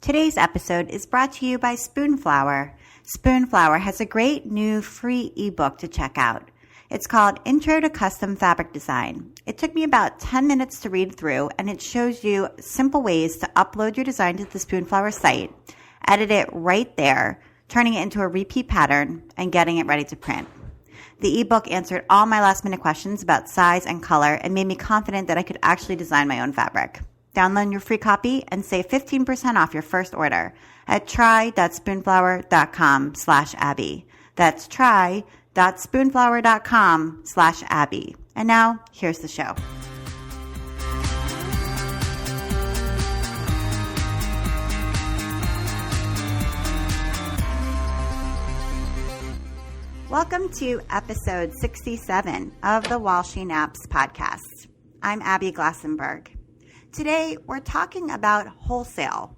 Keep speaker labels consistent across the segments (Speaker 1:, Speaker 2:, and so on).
Speaker 1: Today's episode is brought to you by Spoonflower. Spoonflower has a great new free ebook to check out. It's called Intro to Custom Fabric Design. It took me about 10 minutes to read through, and it shows you simple ways to upload your design to the Spoonflower site, edit it right there, turning it into a repeat pattern, and getting it ready to print. The ebook answered all my last-minute questions about size and color and made me confident that I could actually design my own fabric. Download your free copy and save 15% off your first order at try.spoonflower.com/Abby. That's try.spoonflower.com/Abby. And now, here's the show. Welcome to episode 67 of the While She Naps podcast. I'm Abby Glassenberg. Today, we're talking about wholesale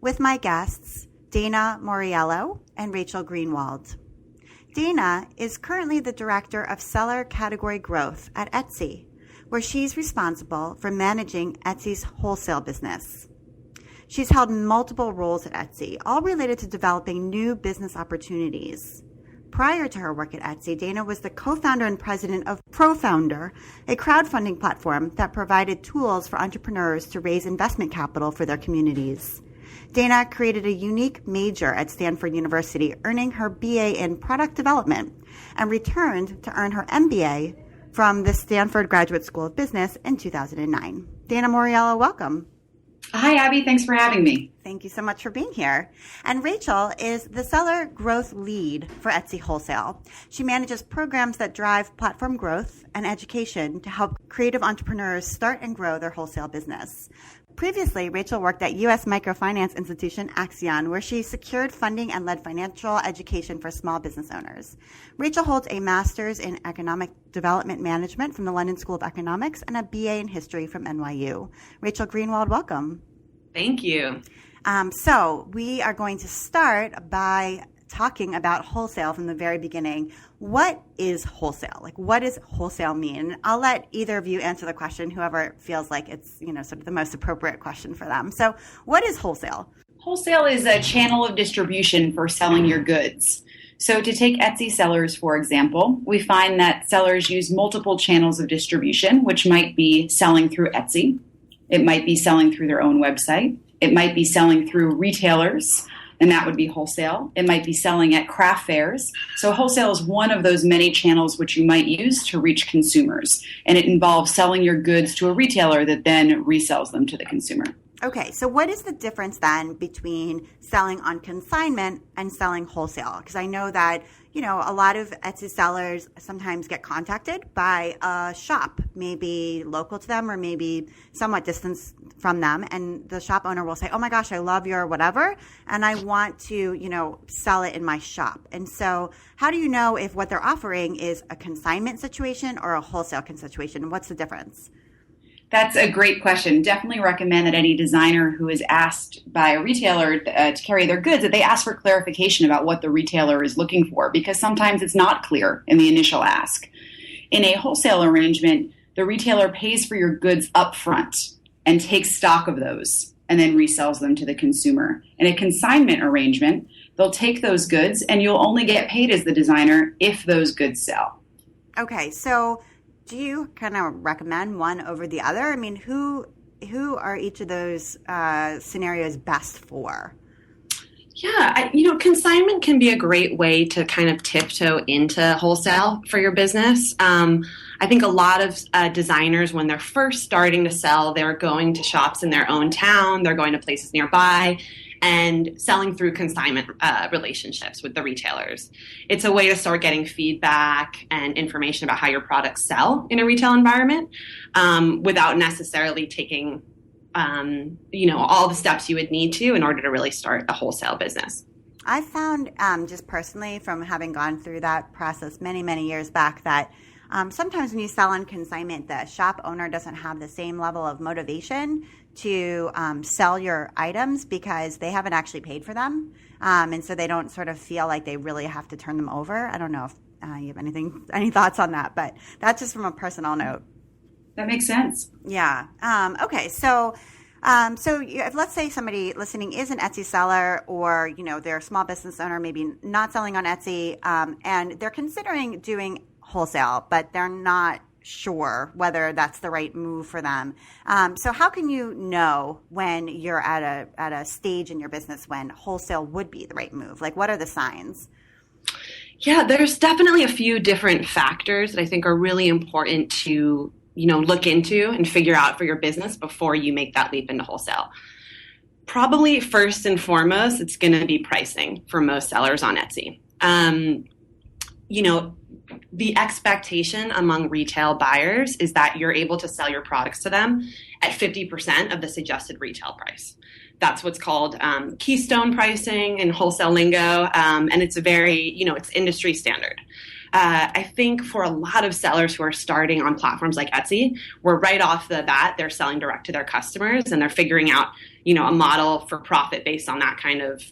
Speaker 1: with my guests, Dana Mauriello and Rachel Greenwald. Dana is currently the Director of Seller Category Growth at Etsy, where she's responsible for managing Etsy's wholesale business. She's held multiple roles at Etsy, all related to developing new business opportunities. Prior to her work at Etsy, Dana was the co-founder and president of ProFounder, a crowdfunding platform that provided tools for entrepreneurs to raise investment capital for their communities. Dana created a unique major at Stanford University, earning her BA in product development, and returned to earn her MBA from the Stanford Graduate School of Business in 2009. Dana Mauriello, welcome.
Speaker 2: Hi, Abby. Thanks for having me.
Speaker 1: Thank you so much for being here. And Rachel is the seller growth lead for Etsy Wholesale. She manages programs that drive platform growth and education to help creative entrepreneurs start and grow their wholesale business. Previously, Rachel worked at U.S. microfinance institution Axion, where she secured funding and led financial education for small business owners. Rachel holds a master's in economic development management from the London School of Economics and a BA in history from NYU. Rachel Greenwald, welcome.
Speaker 2: Thank you.
Speaker 1: So we are going to start by talking about wholesale from the very beginning. What is wholesale? Like, what does wholesale mean? I'll let either of you answer the question, whoever feels like it's, sort of the most appropriate question for them. So what is wholesale?
Speaker 2: Wholesale is a channel of distribution for selling your goods. So to take Etsy sellers, for example, we find that sellers use multiple channels of distribution, which might be selling through Etsy. It might be selling through their own website. It might be selling through retailers, and that would be wholesale. It might be selling at craft fairs. So wholesale is one of those many channels which you might use to reach consumers. And it involves selling your goods to a retailer that then resells them to the consumer.
Speaker 1: Okay, so what is the difference then between selling on consignment and selling wholesale? Because I know that, a lot of Etsy sellers sometimes get contacted by a shop, maybe local to them or maybe somewhat distant from them. And the shop owner will say, oh my gosh, I love your whatever, and I want to, sell it in my shop. And so how do you know if what they're offering is a consignment situation or a wholesale situation? What's the difference?
Speaker 2: That's a great question. Definitely recommend that any designer who is asked by a retailer to carry their goods, that they ask for clarification about what the retailer is looking for, because sometimes it's not clear in the initial ask. In a wholesale arrangement, the retailer pays for your goods up front and takes stock of those and then resells them to the consumer. In a consignment arrangement, they'll take those goods and you'll only get paid as the designer if those goods sell.
Speaker 1: Okay, so do you kind of recommend one over the other? I mean, who are each of those scenarios best for?
Speaker 3: Yeah, consignment can be a great way to kind of tiptoe into wholesale for your business. I think a lot of designers, when they're first starting to sell, they're going to shops in their own town, they're going to places nearby, and selling through consignment relationships with the retailers. It's a way to start getting feedback and information about how your products sell in a retail environment without necessarily taking all the steps you would need to in order to really start a wholesale business.
Speaker 1: I found just personally from having gone through that process many, many years back that sometimes when you sell on consignment, the shop owner doesn't have the same level of motivation to sell your items because they haven't actually paid for them. And so they don't sort of feel like they really have to turn them over. I don't know if you have any thoughts on that, but that's just from a personal note.
Speaker 2: That makes sense.
Speaker 1: Yeah. Okay. So Let's say somebody listening is an Etsy seller, or they're a small business owner, maybe not selling on Etsy, and they're considering doing wholesale, but they're not sure whether that's the right move for them. So how can you know when you're at a stage in your business when wholesale would be the right move? Like, what are the signs?
Speaker 3: Yeah, there's definitely a few different factors that I think are really important to look into and figure out for your business before you make that leap into wholesale. Probably first and foremost, it's going to be pricing for most sellers on Etsy. The expectation among retail buyers is that you're able to sell your products to them at 50% of the suggested retail price. That's what's called keystone pricing in wholesale lingo, and it's it's industry standard. I think for a lot of sellers who are starting on platforms like Etsy, where right off the bat they're selling direct to their customers and they're figuring out, a model for profit based on that kind of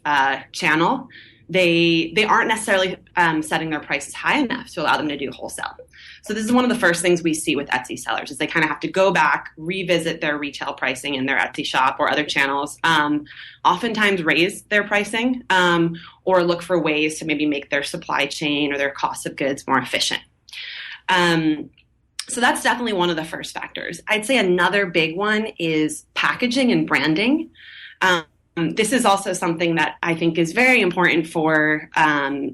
Speaker 3: channel. They aren't necessarily setting their prices high enough to allow them to do wholesale. So this is one of the first things we see with Etsy sellers is they kind of have to go back, revisit their retail pricing in their Etsy shop or other channels, oftentimes raise their pricing or look for ways to maybe make their supply chain or their cost of goods more efficient. So that's definitely one of the first factors. I'd say another big one is packaging and branding. This is also something that I think is very important for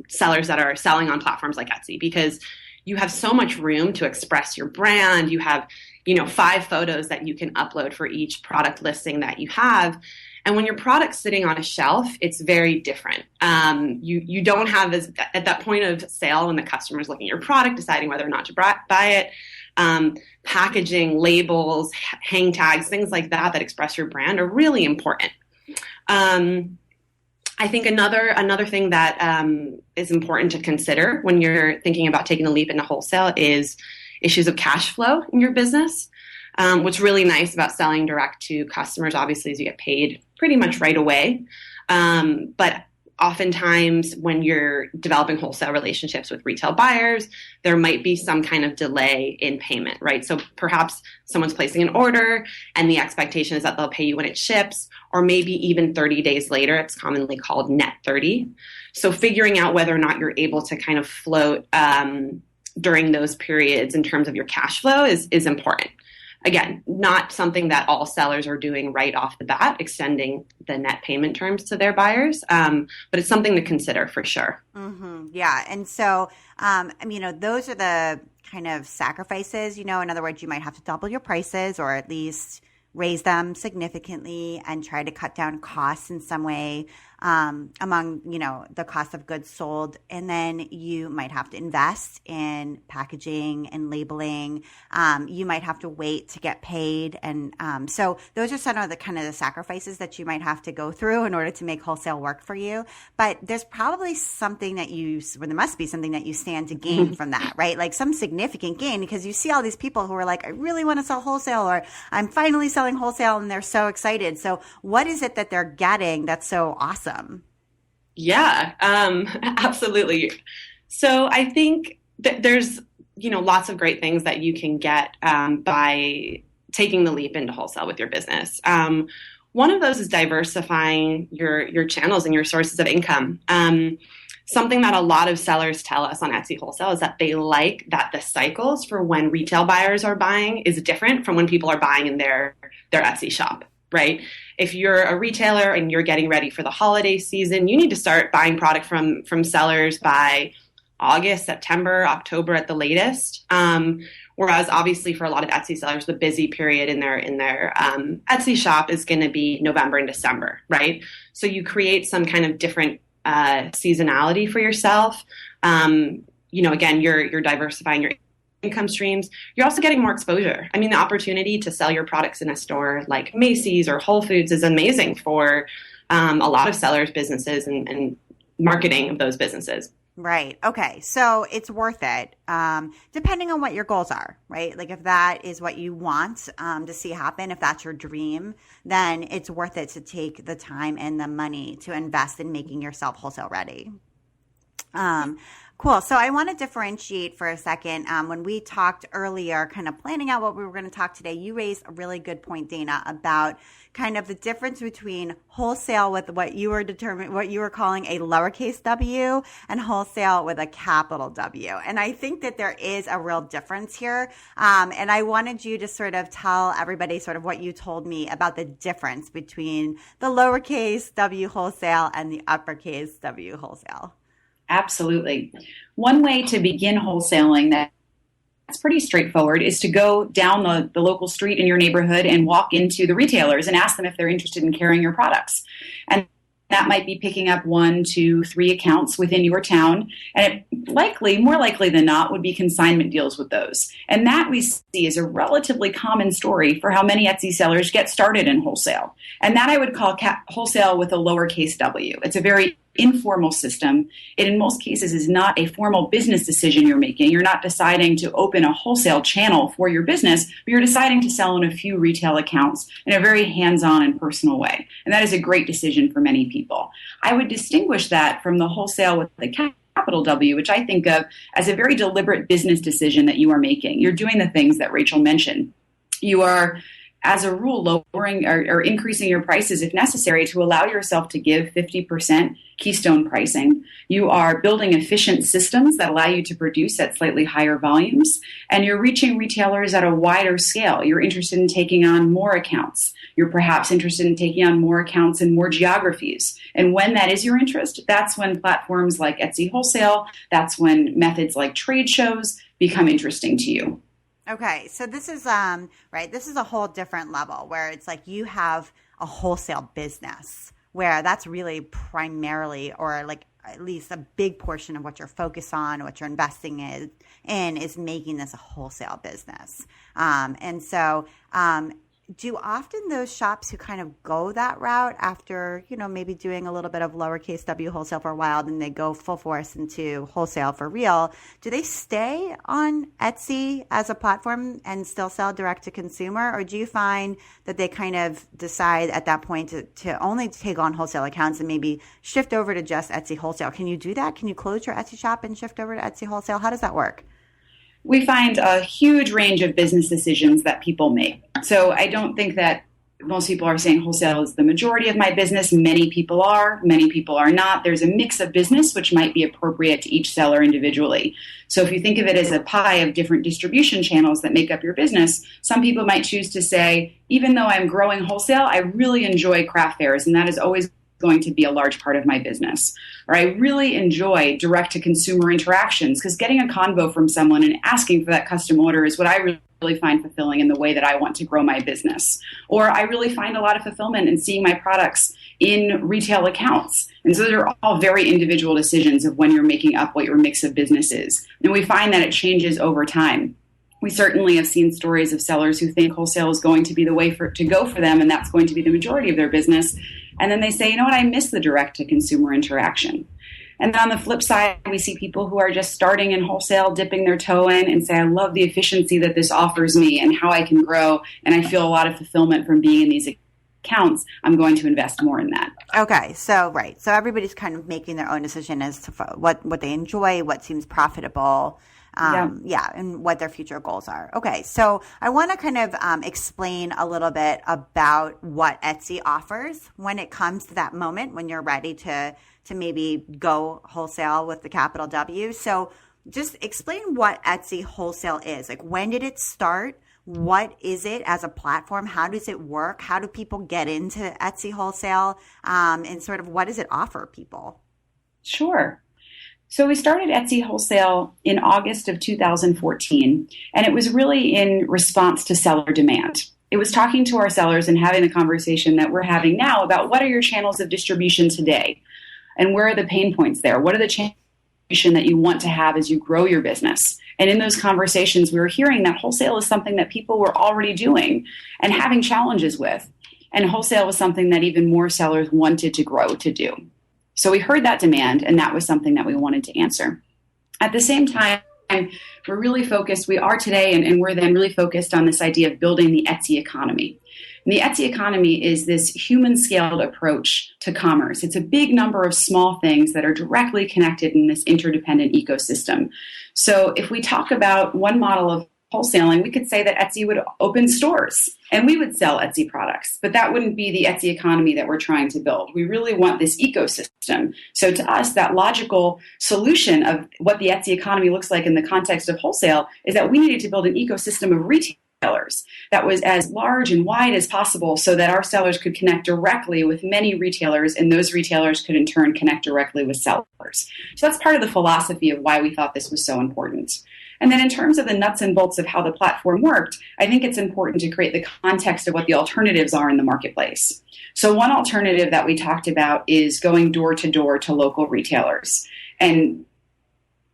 Speaker 3: sellers that are selling on platforms like Etsy, because you have so much room to express your brand. You have, 5 photos that you can upload for each product listing that you have. And when your product's sitting on a shelf, it's very different. You don't have at that point of sale when the customer's looking at your product, deciding whether or not to buy it. Packaging, labels, hang tags, things like that express your brand are really important. I think another thing that is important to consider when you're thinking about taking a leap into wholesale is issues of cash flow in your business. What's really nice about selling direct to customers, obviously, is you get paid pretty much right away. But oftentimes when you're developing wholesale relationships with retail buyers, there might be some kind of delay in payment, right? So perhaps someone's placing an order and the expectation is that they'll pay you when it ships, or maybe even 30 days later. It's commonly called net 30. So figuring out whether or not you're able to kind of float during those periods in terms of your cash flow is important. Again, not something that all sellers are doing right off the bat, extending the net payment terms to their buyers, but it's something to consider for sure.
Speaker 1: Mm-hmm. Yeah. And so, those are the kind of sacrifices, in other words, you might have to double your prices or at least raise them significantly and try to cut down costs in some way among, the cost of goods sold. And then you might have to invest in packaging and labeling. You might have to wait to get paid. And so those are some of the kind of the sacrifices that you might have to go through in order to make wholesale work for you. But there's probably something there must be something that you stand to gain from that, right? Like some significant gain, because you see all these people who are like, I really want to sell wholesale, or I'm finally selling wholesale, and they're so excited. So what is it that they're getting that's so awesome?
Speaker 3: Yeah, absolutely. So I think that there's, lots of great things that you can get by taking the leap into wholesale with your business. One of those is diversifying your channels and your sources of income. Something that a lot of sellers tell us on Etsy Wholesale is that they like that the cycles for when retail buyers are buying is different from when people are buying in their Etsy shop, right? If you're a retailer and you're getting ready for the holiday season, you need to start buying product from sellers by August, September, October at the latest. Whereas obviously for a lot of Etsy sellers, the busy period in their Etsy shop is going to be November and December, right? So you create some kind of different seasonality for yourself. Again, you're diversifying your income streams. You're also getting more exposure. I mean, the opportunity to sell your products in a store like Macy's or Whole Foods is amazing for a lot of sellers' businesses and marketing of those businesses.
Speaker 1: Right. Okay. So it's worth it, depending on what your goals are, right? Like if that is what you want to see happen, if that's your dream, then it's worth it to take the time and the money to invest in making yourself wholesale ready. Cool. So I want to differentiate for a second. When we talked earlier, kind of planning out what we were going to talk today, you raised a really good point, Dana, about kind of the difference between wholesale with what you were calling a lowercase w and wholesale with a capital W. And I think that there is a real difference here. And I wanted you to sort of tell everybody sort of what you told me about the difference between the lowercase w wholesale and the uppercase W wholesale.
Speaker 2: Absolutely. One way to begin wholesaling that's pretty straightforward is to go down the local street in your neighborhood and walk into the retailers and ask them if they're interested in carrying your products. And that might be picking up 1, 2, 3 accounts within your town. And it more likely than not, would be consignment deals with those. And that we see is a relatively common story for how many Etsy sellers get started in wholesale. And that I would call wholesale with a lowercase w. It's a very informal system. It, in most cases, is not a formal business decision you're making. You're not deciding to open a wholesale channel for your business, but you're deciding to sell in a few retail accounts in a very hands-on and personal way. And that is a great decision for many people. I would distinguish that from the wholesale with the capital W, which I think of as a very deliberate business decision that you are making. You're doing the things that Rachel mentioned. You are, as a rule, lowering or increasing your prices if necessary to allow yourself to give 50% keystone pricing. You are building efficient systems that allow you to produce at slightly higher volumes, and you're reaching retailers at a wider scale. You're interested in taking on more accounts. You're perhaps interested in taking on more accounts in more geographies. And when that is your interest, that's when platforms like Etsy Wholesale, that's when methods like trade shows become interesting to you.
Speaker 1: Okay, so this is right. This is a whole different level where it's like you have a wholesale business where that's really primarily, or like at least a big portion of what you're focused on, what you're investing in is making this a wholesale business. And so do often those shops who kind of go that route after, maybe doing a little bit of lowercase w wholesale for a while, then they go full force into wholesale for real, do they stay on Etsy as a platform and still sell direct to consumer? Or do you find that they kind of decide at that point to only take on wholesale accounts and maybe shift over to just Etsy Wholesale? Can you do that? Can you close your Etsy shop and shift over to Etsy Wholesale? How does that work?
Speaker 2: We find a huge range of business decisions that people make. So I don't think that most people are saying wholesale is the majority of my business. Many people are not. There's a mix of business which might be appropriate to each seller individually. So if you think of it as a pie of different distribution channels that make up your business, some people might choose to say, even though I'm growing wholesale, I really enjoy craft fairs, and that is always going to be a large part of my business. Or I really enjoy direct-to-consumer interactions because getting a convo from someone and asking for that custom order is what I really find fulfilling in the way that I want to grow my business. Or I really find a lot of fulfillment in seeing my products in retail accounts. And so they're all very individual decisions of when you're making up what your mix of business is. And we find that it changes over time. We certainly have seen stories of sellers who think wholesale is going to be the way to go for them, and that's going to be the majority of their business. And then they say, you know what, I miss the direct-to-consumer interaction. And then on the flip side, we see people who are just starting in wholesale, dipping their toe in and say, I love the efficiency that this offers me and how I can grow, and I feel a lot of fulfillment from being in these accounts. I'm going to invest more in that.
Speaker 1: Okay, so right. So everybody's kind of making their own decision as to what they enjoy, what seems profitable. And what their future goals are. Okay, so I want to kind of explain a little bit about what Etsy offers when it comes to that moment when you're ready to maybe go wholesale with the capital W. So just explain what Etsy Wholesale is. Like, when did it start? What is it as a platform? How does it work? How do people get into Etsy Wholesale? And sort of what does it offer people?
Speaker 2: Sure. So we started Etsy Wholesale in August of 2014, and it was really in response to seller demand. It was talking to our sellers and having the conversation that we're having now about what are your channels of distribution today, and where are the pain points there? What are the channels of distribution that you want to have as you grow your business? And in those conversations, we were hearing that wholesale is something that people were already doing and having challenges with, and wholesale was something that even more sellers wanted to grow to do. So we heard that demand, and that was something that we wanted to answer. At the same time, we're really focused, we are today, and we're then really focused on this idea of building the Etsy economy. And the Etsy economy is this human-scaled approach to commerce. It's a big number of small things that are directly connected in this interdependent ecosystem. So if we talk about one model of wholesaling, we could say that Etsy would open stores and we would sell Etsy products, but that wouldn't be the Etsy economy that we're trying to build. We really want this ecosystem. So to us, that logical solution of what the Etsy economy looks like in the context of wholesale is that we needed to build an ecosystem of retailers that was as large and wide as possible so that our sellers could connect directly with many retailers, and those retailers could in turn connect directly with sellers. So that's part of the philosophy of why we thought this was so important. And then in terms of the nuts and bolts of how the platform worked, I think it's important to create the context of what the alternatives are in the marketplace. So one alternative that we talked about is going door to door to local retailers. And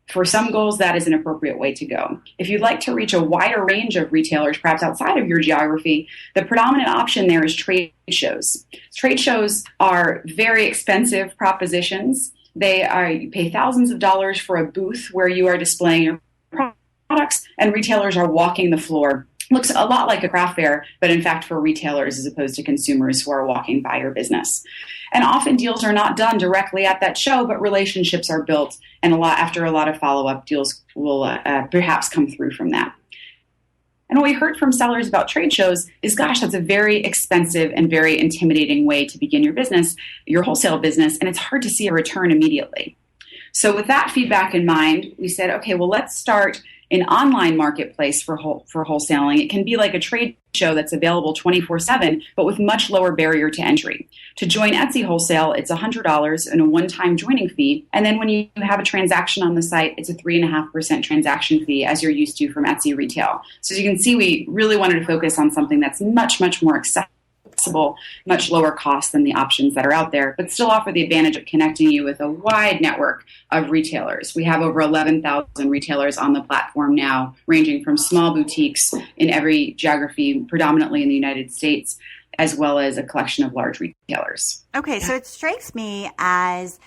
Speaker 2: for some goals, that is an appropriate way to go. If you'd like to reach a wider range of retailers, perhaps outside of your geography, the predominant option there is trade shows. Trade shows are very expensive propositions. You pay thousands of dollars for a booth where you are displaying your products, and retailers are walking the floor. Looks a lot like a craft fair, but in fact for retailers as opposed to consumers who are walking by your business. And often deals are not done directly at that show, but relationships are built, and after a lot of follow-up, deals will perhaps come through from that. And what we heard from sellers about trade shows is, gosh, that's a very expensive and very intimidating way to begin your business, your wholesale business, and it's hard to see a return immediately. So with that feedback in mind, we said, okay, well, let's start an online marketplace for wholesaling. It can be like a trade show that's available 24/7, but with much lower barrier to entry. To join Etsy Wholesale, it's $100 and a one-time joining fee. And then when you have a transaction on the site, it's a 3.5% transaction fee, as you're used to from Etsy Retail. So as you can see, we really wanted to focus on something that's much, much more accessible, much lower cost than the options that are out there, but still offer the advantage of connecting you with a wide network of retailers. We have over 11,000 retailers on the platform now, ranging from small boutiques in every geography, predominantly in the United States, as well as a collection of large retailers.
Speaker 1: Okay, so it strikes me as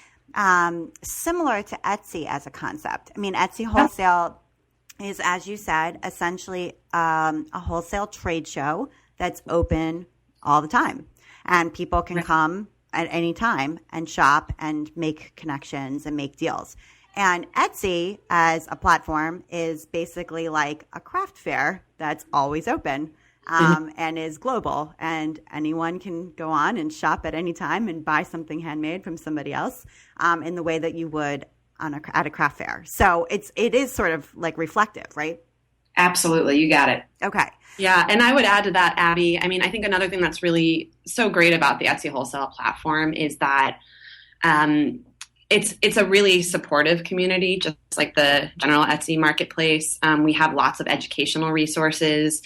Speaker 1: similar to Etsy as a concept. I mean, Etsy Wholesale is, as you said, essentially a wholesale trade show that's open all the time. And people can come at any time and shop and make connections and make deals. And Etsy as a platform is basically like a craft fair that's always open and is global. And anyone can go on and shop at any time and buy something handmade from somebody else in the way that you would at a craft fair. So it is sort of like reflective, right?
Speaker 2: Absolutely. You got it.
Speaker 1: Okay.
Speaker 3: Yeah, and I would add to that, Abby, I mean, I think another thing that's really so great about the Etsy Wholesale platform is that it's a really supportive community, just like the general Etsy marketplace. We have lots of educational resources.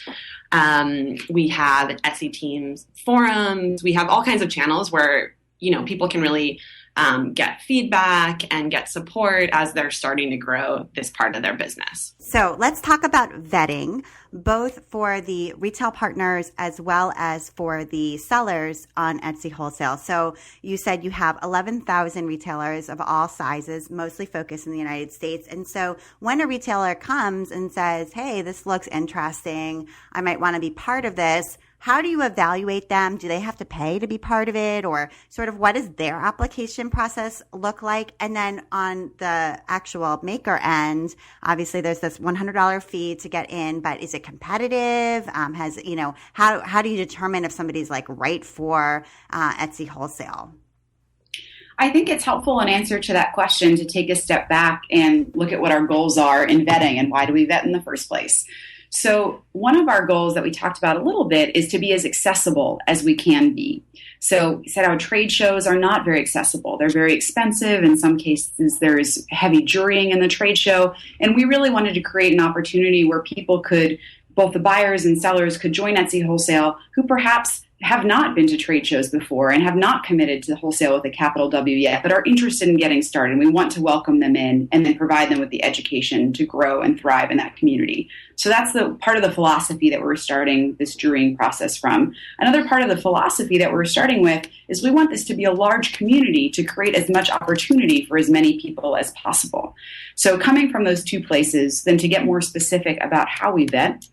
Speaker 3: We have Etsy Teams forums. We have all kinds of channels where, people can really get feedback and get support as they're starting to grow this part of their business.
Speaker 1: So let's talk about vetting, both for the retail partners as well as for the sellers on Etsy Wholesale. So you said you have 11,000 retailers of all sizes, mostly focused in the United States. And so when a retailer comes and says, hey, this looks interesting, I might want to be part of this, how do you evaluate them? Do they have to pay to be part of it? Or sort of what does their application process look like? And then on the actual maker end, obviously there's this $100 fee to get in, but is it competitive? How do you determine if somebody's like right for Etsy Wholesale?
Speaker 2: I think it's helpful in answer to that question to take a step back and look at what our goals are in vetting and why do we vet in the first place. So one of our goals that we talked about a little bit is to be as accessible as we can be. So we said our trade shows are not very accessible. They're very expensive. In some cases, there's heavy jurying in the trade show. And we really wanted to create an opportunity where people could, both the buyers and sellers could join Etsy Wholesale who perhaps have not been to trade shows before and have not committed to wholesale with a capital W yet, but are interested in getting started. We want to welcome them in and then provide them with the education to grow and thrive in that community. So that's the part of the philosophy that we're starting this jurying process from. Another part of the philosophy that we're starting with is we want this to be a large community to create as much opportunity for as many people as possible. So coming from those two places, then to get more specific about how we vet,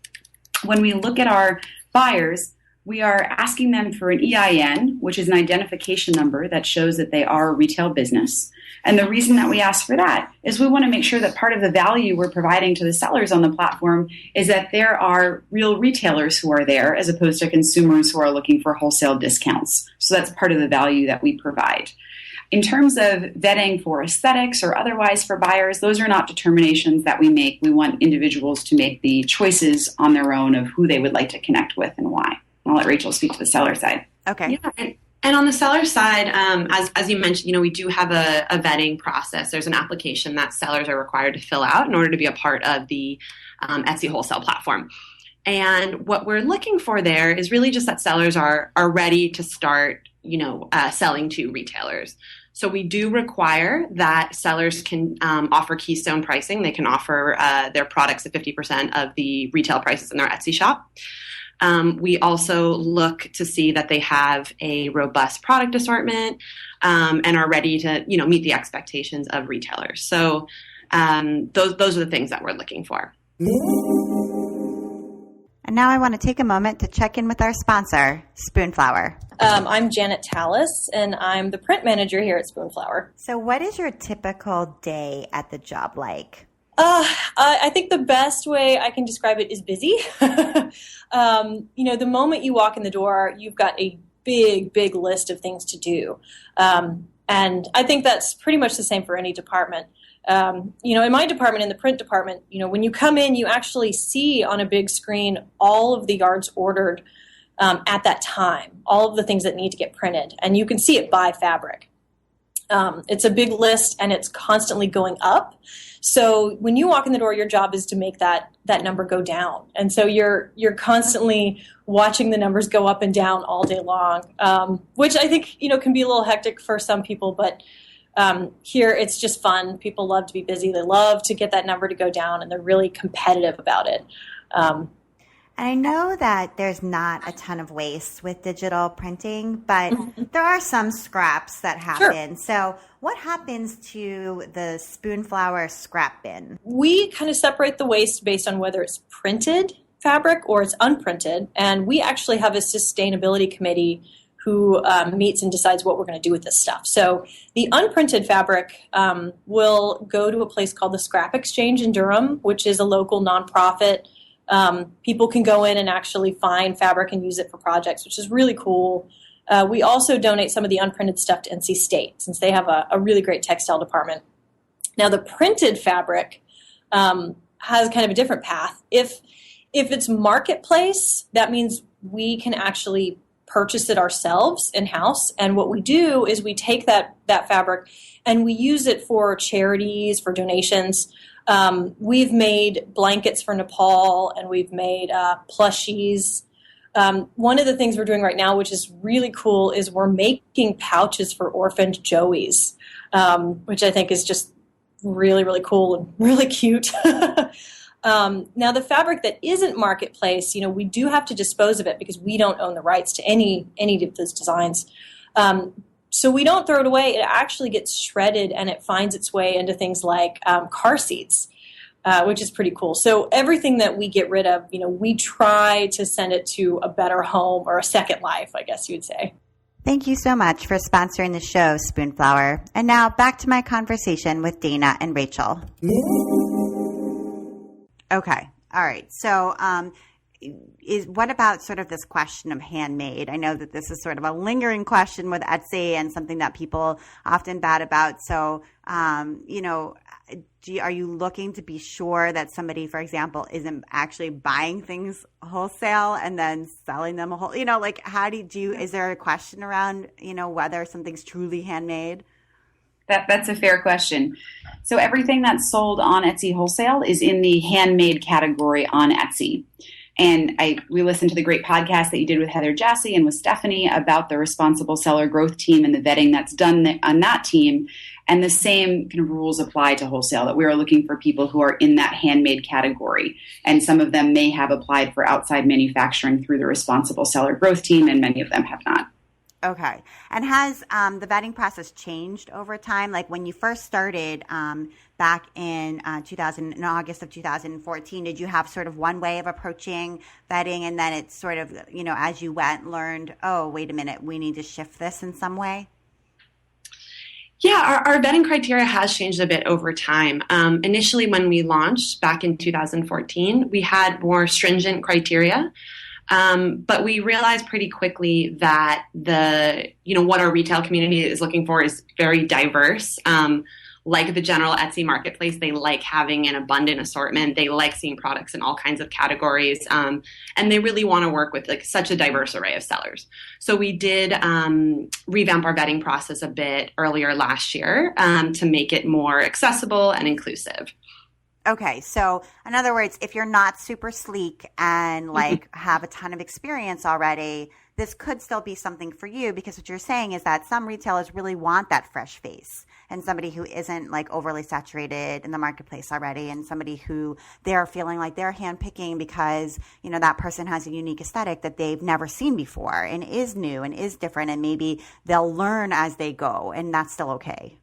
Speaker 2: when we look at our buyers, We are asking them for an EIN, which is an identification number that shows that they are a retail business. And the reason that we ask for that is we want to make sure that part of the value we're providing to the sellers on the platform is that there are real retailers who are there as opposed to consumers who are looking for wholesale discounts. So that's part of the value that we provide. In terms of vetting for aesthetics or otherwise for buyers, those are not determinations that we make. We want individuals to make the choices on their own of who they would like to connect with and why. I'll let Rachel speak to the seller side.
Speaker 1: Okay.
Speaker 3: Yeah, and on the seller side, as you mentioned, we do have a vetting process. There's an application that sellers are required to fill out in order to be a part of the Etsy Wholesale platform. And what we're looking for there is really just that sellers are ready to start, selling to retailers. So we do require that sellers can offer keystone pricing. They can offer their products at 50% of the retail prices in their Etsy shop. We also look to see that they have a robust product assortment and are ready to, meet the expectations of retailers. So those are the things that we're looking for.
Speaker 1: And now I want to take a moment to check in with our sponsor, Spoonflower.
Speaker 4: I'm Janet Tallis, and I'm the print manager here at Spoonflower.
Speaker 1: So what is your typical day at the job like?
Speaker 4: I think the best way I can describe it is busy. The moment you walk in the door, you've got a big list of things to do. And I think that's pretty much the same for any department. In my department, in the print department, when you come in, you actually see on a big screen all of the yards ordered at that time, all of the things that need to get printed. And you can see it by fabric. It's a big list, and it's constantly going up. So when you walk in the door, your job is to make that number go down. And so you're constantly watching the numbers go up and down all day long, which I think, can be a little hectic for some people. But here it's just fun. People love to be busy. They love to get that number to go down, and they're really competitive about it.
Speaker 1: And I know that there's not a ton of waste with digital printing, but there are some scraps that happen. Sure. So what happens to the Spoonflower scrap bin?
Speaker 4: We kind of separate the waste based on whether it's printed fabric or it's unprinted. And we actually have a sustainability committee who meets and decides what we're going to do with this stuff. So the unprinted fabric will go to a place called the Scrap Exchange in Durham, which is a local nonprofit. People can go in and actually find fabric and use it for projects, which is really cool. We also donate some of the unprinted stuff to NC State, since they have a really great textile department. Now, the printed fabric has kind of a different path. If it's marketplace, that means we can actually purchase it ourselves in-house. And what we do is we take that fabric and we use it for charities, for donations. We've made blankets for Nepal, and we've made plushies. One of the things we're doing right now, which is really cool, is we're making pouches for orphaned Joeys, which I think is just really, really cool and really cute. Now, the fabric that isn't marketplace, we do have to dispose of it because we don't own the rights to any of those designs. So we don't throw it away. It actually gets shredded, and it finds its way into things like car seats, which is pretty cool. So everything that we get rid of, we try to send it to a better home or a second life, I guess you would say.
Speaker 1: Thank you so much for sponsoring the show, Spoonflower. And now back to my conversation with Dana and Rachel. Okay. All right. So what about sort of this question of handmade? I know that this is sort of a lingering question with Etsy and something that people often bat about. So, are you looking to be sure that somebody, for example, isn't actually buying things wholesale and then selling them is there a question around, whether something's truly handmade?
Speaker 2: That's a fair question. So everything that's sold on Etsy Wholesale is in the handmade category on Etsy. And we listened to the great podcast that you did with Heather Jassy and with Stephanie about the responsible seller growth team and the vetting that's done on that team. And the same kind of rules apply to wholesale, that we are looking for people who are in that handmade category. And some of them may have applied for outside manufacturing through the responsible seller growth team, and many of them have not.
Speaker 1: Okay. And has the vetting process changed over time? Like when you first started back in in August of 2014, did you have sort of one way of approaching vetting, and then it's sort of, as you went, learned, oh, wait a minute, we need to shift this in some way?
Speaker 3: Yeah, our vetting criteria has changed a bit over time. Initially, when we launched back in 2014, we had more stringent criteria. But we realized pretty quickly that what our retail community is looking for is very diverse. Like the general Etsy marketplace, they like having an abundant assortment. They like seeing products in all kinds of categories. And they really want to work with like such a diverse array of sellers. So we did revamp our vetting process a bit earlier last year to make it more accessible and inclusive.
Speaker 1: Okay, so in other words, if you're not super sleek and like have a ton of experience already, this could still be something for you, because what you're saying is that some retailers really want that fresh face and somebody who isn't like overly saturated in the marketplace already, and somebody who they're feeling like they're handpicking because, that person has a unique aesthetic that they've never seen before and is new and is different, and maybe they'll learn as they go, and that's still okay.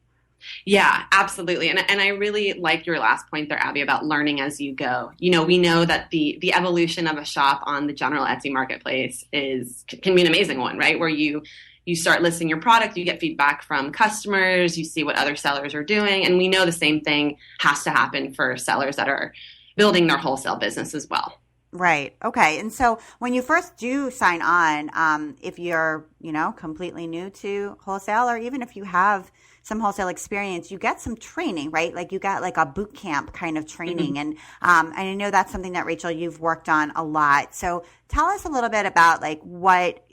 Speaker 3: Yeah, absolutely. And I really like your last point there, Abby, about learning as you go. We know that the evolution of a shop on the general Etsy marketplace can be an amazing one, right? Where you start listing your product, you get feedback from customers, you see what other sellers are doing. And we know the same thing has to happen for sellers that are building their wholesale business as well.
Speaker 1: Right. Okay. And so when you first do sign on, if you're, completely new to wholesale, or even if you have some wholesale experience, you get some training, right? Like you got like a boot camp kind of training. And I know that's something that, Rachel, you've worked on a lot. So tell us a little bit about like what,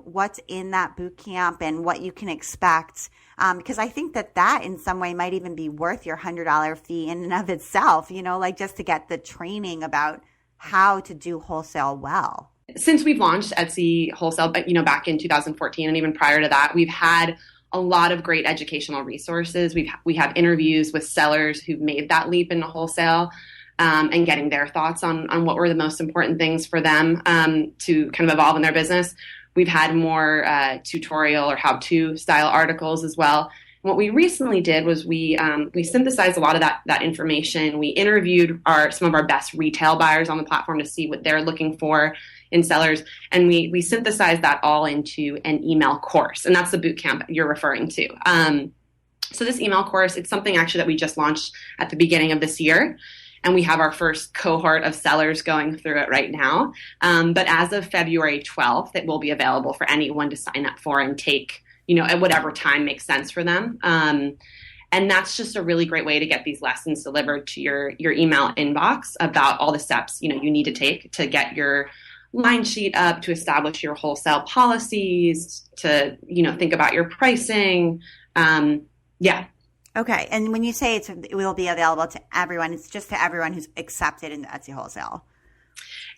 Speaker 1: what's in that boot camp and what you can expect. Because I think that in some way might even be worth your $100 fee in and of itself, like just to get the training about how to do wholesale well.
Speaker 3: Since we've launched Etsy Wholesale, back in 2014, and even prior to that, we've had a lot of great educational resources. We have interviews with sellers who've made that leap into wholesale, and getting their thoughts on what were the most important things for them to kind of evolve in their business. We've had more tutorial or how-to style articles as well. What we recently did was we synthesized a lot of that information. We interviewed some of our best retail buyers on the platform to see what they're looking for in sellers, and we synthesized that all into an email course, and that's the boot camp you're referring to. So this email course, it's something actually that we just launched at the beginning of this year, and we have our first cohort of sellers going through it right now. But as of February 12th, it will be available for anyone to sign up for and take, at whatever time makes sense for them. And that's just a really great way to get these lessons delivered to your email inbox about all the steps, you need to take to get your line sheet up, to establish your wholesale policies, to, think about your pricing. Yeah.
Speaker 1: Okay. And when you say it will be available to everyone, it's just to everyone who's accepted in the Etsy Wholesale.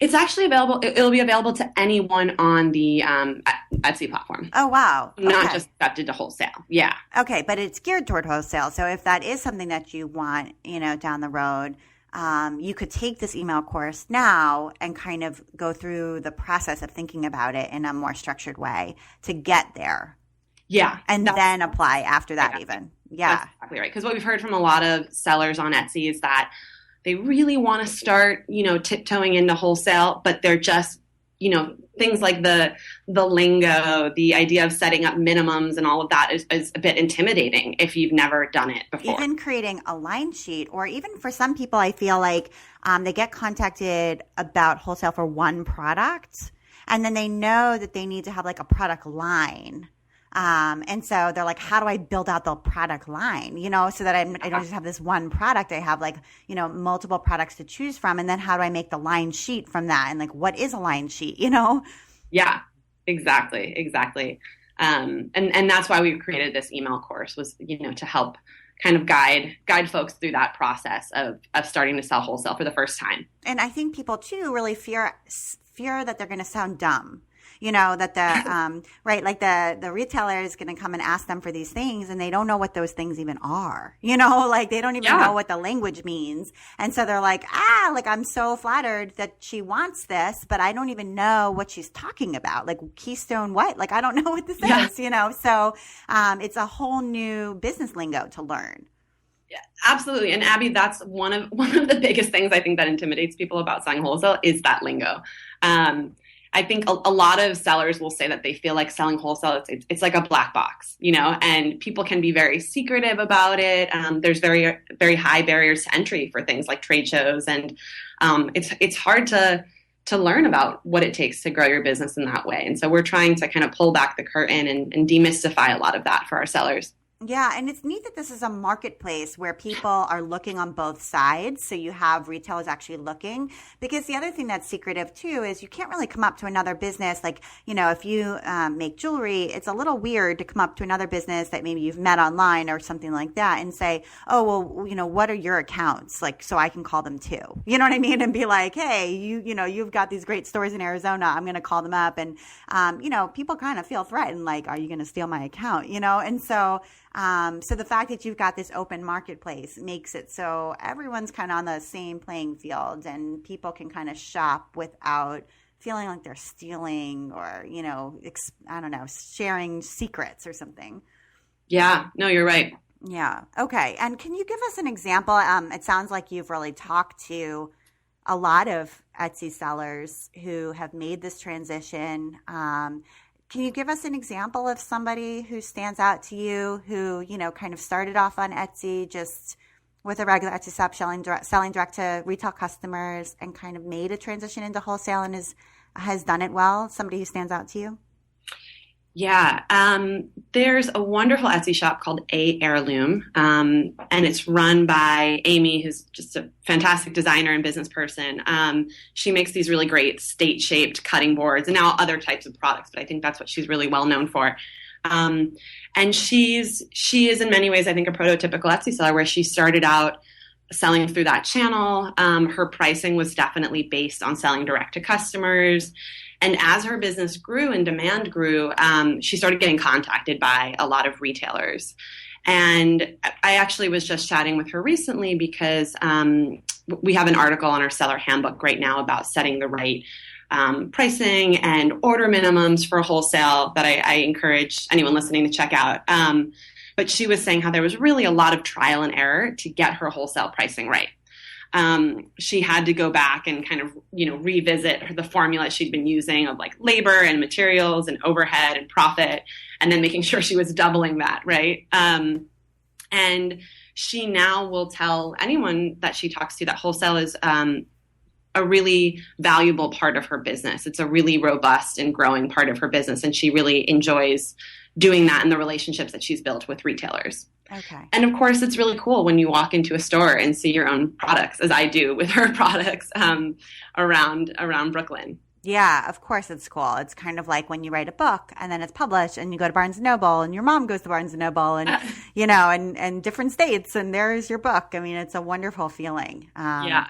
Speaker 3: It's actually available. It'll be available to anyone on the Etsy platform.
Speaker 1: Oh, wow. Okay.
Speaker 3: Not just accepted to wholesale. Yeah.
Speaker 1: Okay. But it's geared toward wholesale. So if that is something that you want, down the road, you could take this email course now and kind of go through the process of thinking about it in a more structured way to get there.
Speaker 3: Yeah.
Speaker 1: And then apply after that even. Yeah.
Speaker 3: That's exactly right. Because what we've heard from a lot of sellers on Etsy is that they really want to start, tiptoeing into wholesale, but they're just, things like the lingo, the idea of setting up minimums and all of that is a bit intimidating if you've never done it before.
Speaker 1: Even creating a line sheet, or even for some people, I feel like they get contacted about wholesale for one product, and then they know that they need to have like a product line. And so they're like, how do I build out the product line, so that I don't just have this one product. I have like, multiple products to choose from. And then how do I make the line sheet from that? And like, what is a line sheet,
Speaker 3: Yeah, exactly. And that's why we created this email course was, to help kind of guide folks through that process of starting to sell wholesale for the first time.
Speaker 1: And I think people too really fear that they're going to sound dumb. that the, right, like the retailer is going to come and ask them for these things and they don't know what those things even are, like they don't even know what the language means. And so they're like, like I'm so flattered that she wants this, but I don't even know what she's talking about. Like Keystone what? Like, I don't know what this is, So it's a whole new business lingo to learn.
Speaker 3: Yeah, absolutely. And Abby, that's one of the biggest things I think that intimidates people about selling wholesale is that lingo. I think a lot of sellers will say that they feel like selling wholesale, it's like a black box, and people can be very secretive about it. There's very, very high barriers to entry for things like trade shows. And it's hard to learn about what it takes to grow your business in that way. And so we're trying to kind of pull back the curtain and demystify a lot of that for our sellers.
Speaker 1: Yeah, and it's neat that this is a marketplace where people are looking on both sides. So you have retailers actually looking, because the other thing that's secretive too is you can't really come up to another business. Like, if you make jewelry, it's a little weird to come up to another business that maybe you've met online or something like that and say, oh, well, what are your accounts? Like, so I can call them too. You know what I mean? And be like, hey, you've got these great stores in Arizona. I'm going to call them up. And, people kind of feel threatened. Like, are you going to steal my account? And so, so the fact that you've got this open marketplace makes it so everyone's kind of on the same playing field and people can kind of shop without feeling like they're stealing or, I don't know, sharing secrets or something.
Speaker 3: Yeah, no, you're right.
Speaker 1: Yeah. Okay. And can you give us an example? It sounds like you've really talked to a lot of Etsy sellers who have made this transition. Can you give us an example of somebody who stands out to you who, kind of started off on Etsy just with a regular Etsy shop selling direct to retail customers and kind of made a transition into wholesale and has done it well? Somebody who stands out to you?
Speaker 3: Yeah, there's a wonderful Etsy shop called A Heirloom, and it's run by Amy, who's just a fantastic designer and business person. She makes these really great state-shaped cutting boards and now other types of products, but I think that's what she's really well known for. And she is in many ways, I think, a prototypical Etsy seller where she started out selling through that channel. Her pricing was definitely based on selling direct to customers. And as her business grew and demand grew, she started getting contacted by a lot of retailers. And I actually was just chatting with her recently because we have an article on our seller handbook right now about setting the right pricing and order minimums for wholesale that I encourage anyone listening to check out. But she was saying how there was really a lot of trial and error to get her wholesale pricing right. She had to go back and kind of, revisit the formula she'd been using of like labor and materials and overhead and profit, and then making sure she was doubling that, right? And she now will tell anyone that she talks to that wholesale is a really valuable part of her business. It's a really robust and growing part of her business, and she really enjoys doing that in the relationships that she's built with retailers.
Speaker 1: Okay.
Speaker 3: And of course, it's really cool when you walk into a store and see your own products, as I do with her products around Brooklyn.
Speaker 1: Yeah, of course it's cool. It's kind of like when you write a book and then it's published and you go to Barnes and Noble and your mom goes to Barnes and Noble and, and different states and there's your book. I mean, it's a wonderful feeling.
Speaker 3: Yeah.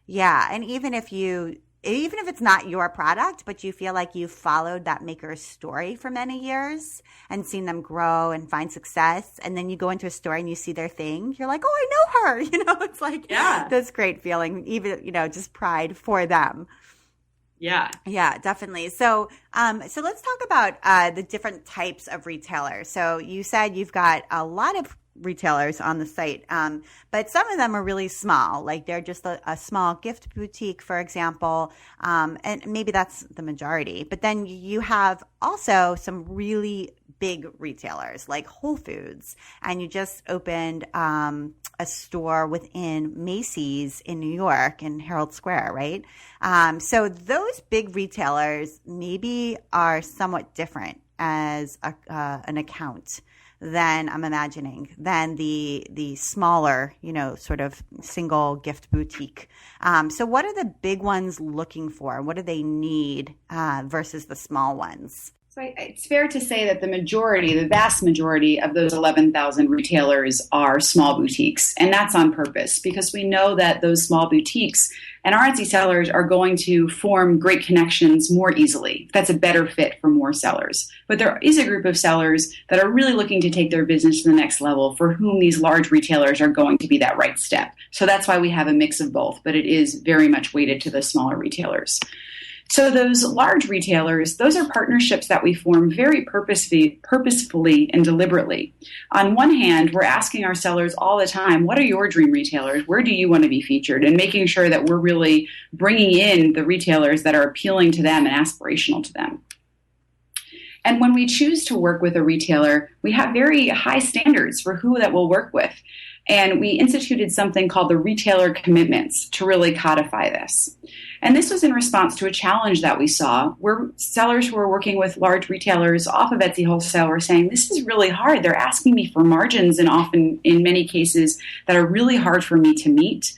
Speaker 1: Yeah. And even if it's not your product, but you feel like you've followed that maker's story for many years and seen them grow and find success, and then you go into a store and you see their thing, you're like, oh, I know her. It's like this great feeling, even, just pride for them.
Speaker 3: Yeah.
Speaker 1: Yeah, definitely. So let's talk about the different types of retailers. So you said you've got a lot of retailers on the site, but some of them are really small, like they're just a small gift boutique, for example, and maybe that's the majority. But then you have also some really big retailers like Whole Foods, and you just opened a store within Macy's in New York in Herald Square, right? So those big retailers maybe are somewhat different as an account than I'm imagining, than the smaller, sort of single gift boutique. So what are the big ones looking for? What do they need versus the small ones?
Speaker 2: So it's fair to say that the vast majority of those 11,000 retailers are small boutiques. And that's on purpose because we know that those small boutiques and our Etsy sellers are going to form great connections more easily. That's a better fit for more sellers. But there is a group of sellers that are really looking to take their business to the next level for whom these large retailers are going to be that right step. So that's why we have a mix of both, but it is very much weighted to the smaller retailers. So those large retailers, those are partnerships that we form very purposefully and deliberately. On one hand, we're asking our sellers all the time, what are your dream retailers? Where do you want to be featured? And making sure that we're really bringing in the retailers that are appealing to them and aspirational to them. And when we choose to work with a retailer, we have very high standards for who that we'll work with. And we instituted something called the retailer commitments to really codify this. And this was in response to a challenge that we saw where sellers who were working with large retailers off of Etsy Wholesale were saying, this is really hard. They're asking me for margins and often in many cases that are really hard for me to meet.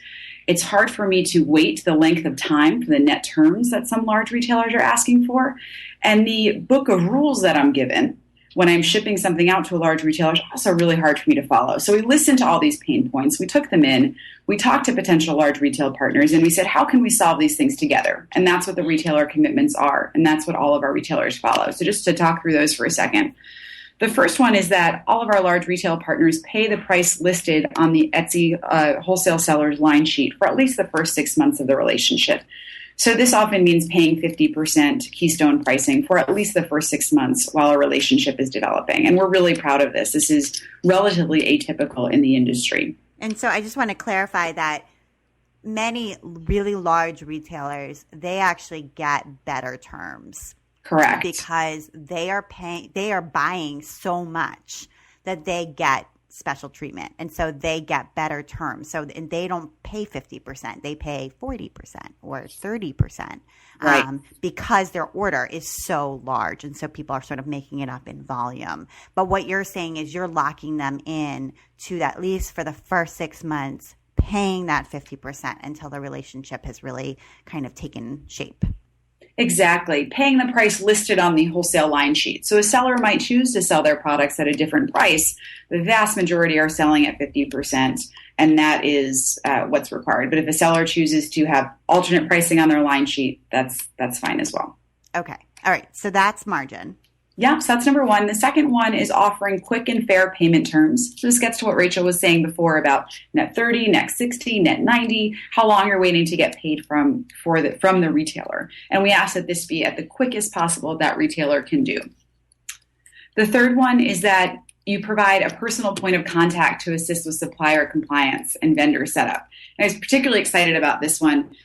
Speaker 2: It's hard for me to wait the length of time for the net terms that some large retailers are asking for. And the book of rules that I'm given when I'm shipping something out to a large retailer is also really hard for me to follow. So we listened to all these pain points. We took them in. We talked to potential large retail partners, and we said, how can we solve these things together? And that's what the retailer commitments are, and that's what all of our retailers follow. So just to talk through those for a second. The first one is that all of our large retail partners pay the price listed on the Etsy wholesale seller's line sheet for at least the first 6 months of the relationship. So this often means paying 50% keystone pricing for at least the first 6 months while a relationship is developing. And we're really proud of this. This is relatively atypical in the industry.
Speaker 1: And so I just want to clarify that many really large retailers, they actually get better terms.
Speaker 2: Correct.
Speaker 1: Because they are buying so much that they get special treatment. And so they get better terms. So and they don't pay 50%. They pay 40% or 30%.
Speaker 2: Right.
Speaker 1: Because their order is so large. And so people are sort of making it up in volume. But what you're saying is you're locking them in to at least for the first 6 months, paying that 50% until the relationship has really kind of taken shape.
Speaker 2: Exactly. Paying the price listed on the wholesale line sheet. So a seller might choose to sell their products at a different price. The vast majority are selling at 50%, and that is what's required. But if a seller chooses to have alternate pricing on their line sheet, that's fine as well.
Speaker 1: Okay. All right. So that's margin.
Speaker 2: Yeah, so that's number one. The second one is offering quick and fair payment terms. So this gets to what Rachel was saying before about net 30, net 60, net 90, how long you're waiting to get paid from the retailer. And we ask that this be at the quickest possible that retailer can do. The third one is that you provide a personal point of contact to assist with supplier compliance and vendor setup. And I was particularly excited about this one.